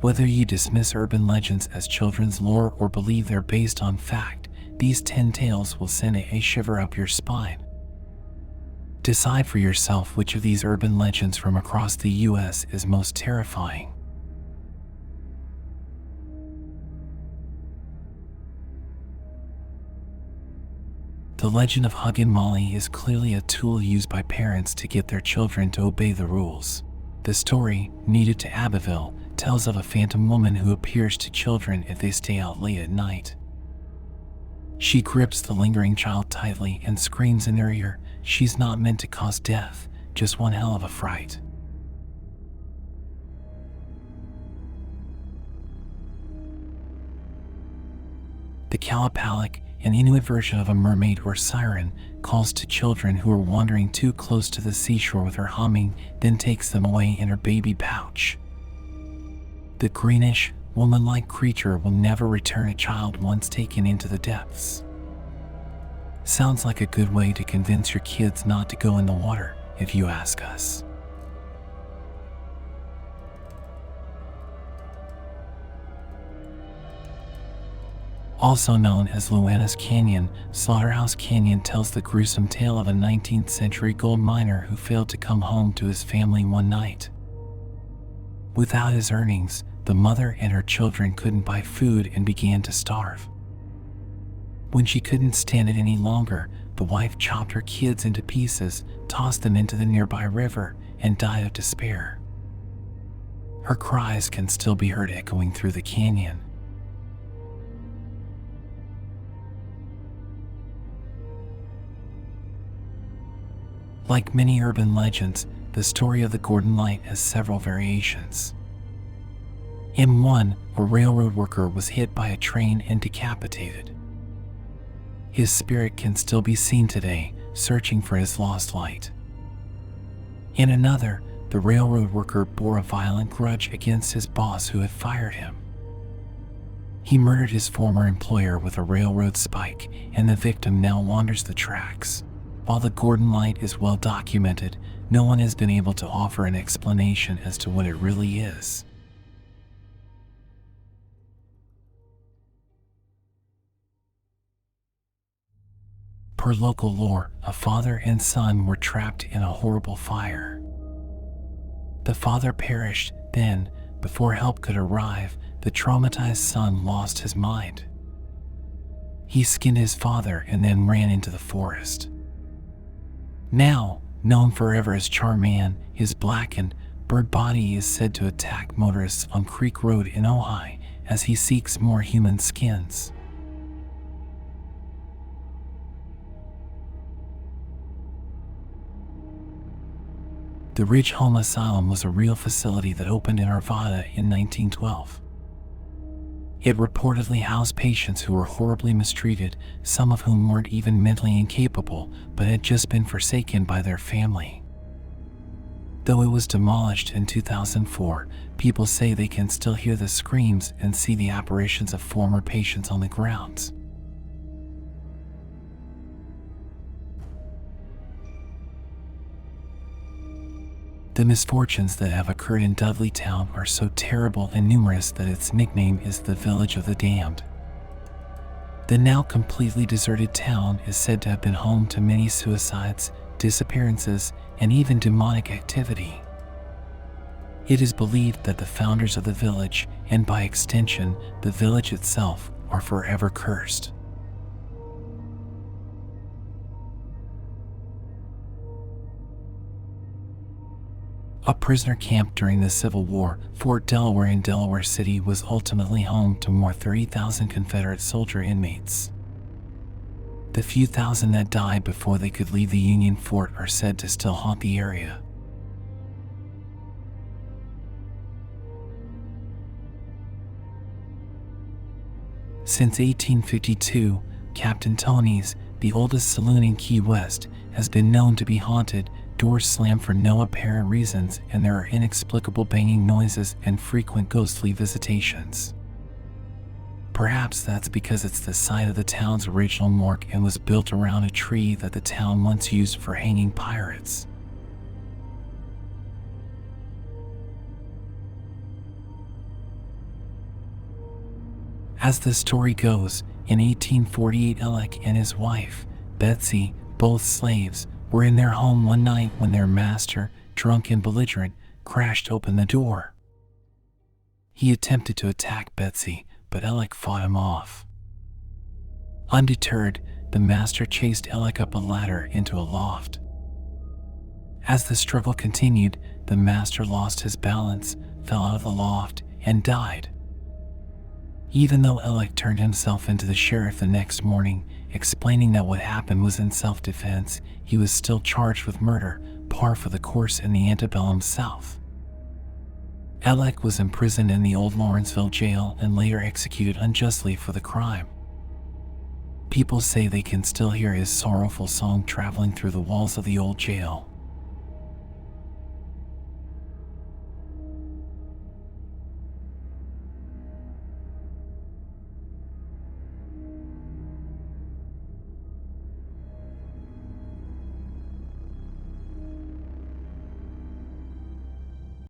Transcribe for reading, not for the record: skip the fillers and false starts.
Whether you dismiss urban legends as children's lore or believe they're based on fact, these 10 tales will send a shiver up your spine. Decide for yourself which of these urban legends from across the US is most terrifying. The legend of Hug and Molly is clearly a tool used by parents to get their children to obey the rules. The story, Needed to Abbeville, tells of a phantom woman who appears to children if they stay out late at night. She grips the lingering child tightly and screams in their ear, "She's not meant to cause death, just one hell of a fright." The Kalapalik, an Inuit version of a mermaid or siren, calls to children who are wandering too close to the seashore with her humming, then takes them away in her baby pouch. The greenish, woman-like creature will never return a child once taken into the depths. Sounds like a good way to convince your kids not to go in the water, if you ask us. Also known as Luana's Canyon, Slaughterhouse Canyon tells the gruesome tale of a 19th century gold miner who failed to come home to his family one night. Without his earnings, the mother and her children couldn't buy food and began to starve. When she couldn't stand it any longer, the wife chopped her kids into pieces, tossed them into the nearby river, and died of despair. Her cries can still be heard echoing through the canyon. Like many urban legends, the story of the Gordon Light has several variations. In one, a railroad worker was hit by a train and decapitated. His spirit can still be seen today, searching for his lost light. In another, the railroad worker bore a violent grudge against his boss who had fired him. He murdered his former employer with a railroad spike, and the victim now wanders the tracks. While the Gordon Light is well documented, no one has been able to offer an explanation as to what it really is. Per local lore, a father and son were trapped in a horrible fire. The father perished, then, before help could arrive, the traumatized son lost his mind. He skinned his father and then ran into the forest. Now, known forever as Charman, his blackened, bird body is said to attack motorists on Creek Road in Ojai as he seeks more human skins. The Ridge Home Asylum was a real facility that opened in Arvada in 1912. It reportedly housed patients who were horribly mistreated, some of whom weren't even mentally incapable, but had just been forsaken by their family. Though it was demolished in 2004, people say they can still hear the screams and see the apparitions of former patients on the grounds. The misfortunes that have occurred in Dudleytown are so terrible and numerous that its nickname is the Village of the Damned. The now completely deserted town is said to have been home to many suicides, disappearances, and even demonic activity. It is believed that the founders of the village, and by extension, the village itself, are forever cursed. A prisoner camp during the Civil War, Fort Delaware in Delaware City was ultimately home to more 30,000 Confederate soldier inmates. The few thousand that died before they could leave the Union fort are said to still haunt the area. Since 1852, Captain Tony's, the oldest saloon in Key West, has been known to be haunted. Doors slam for no apparent reasons, and there are inexplicable banging noises and frequent ghostly visitations. Perhaps that's because it's the site of the town's original morgue and was built around a tree that the town once used for hanging pirates. As the story goes, in 1848 Alec and his wife, Betsy, both slaves, were in their home one night when their master, drunk and belligerent, crashed open the door. He attempted to attack Betsy, but Alec fought him off. Undeterred, the master chased Alec up a ladder into a loft. As the struggle continued, the master lost his balance, fell out of the loft, and died. Even though Alec turned himself into the sheriff the next morning, explaining that what happened was in self-defense, he was still charged with murder, par for the course in the antebellum South. Alec was imprisoned in the old Lawrenceville jail and later executed unjustly for the crime. People say they can still hear his sorrowful song traveling through the walls of the old jail.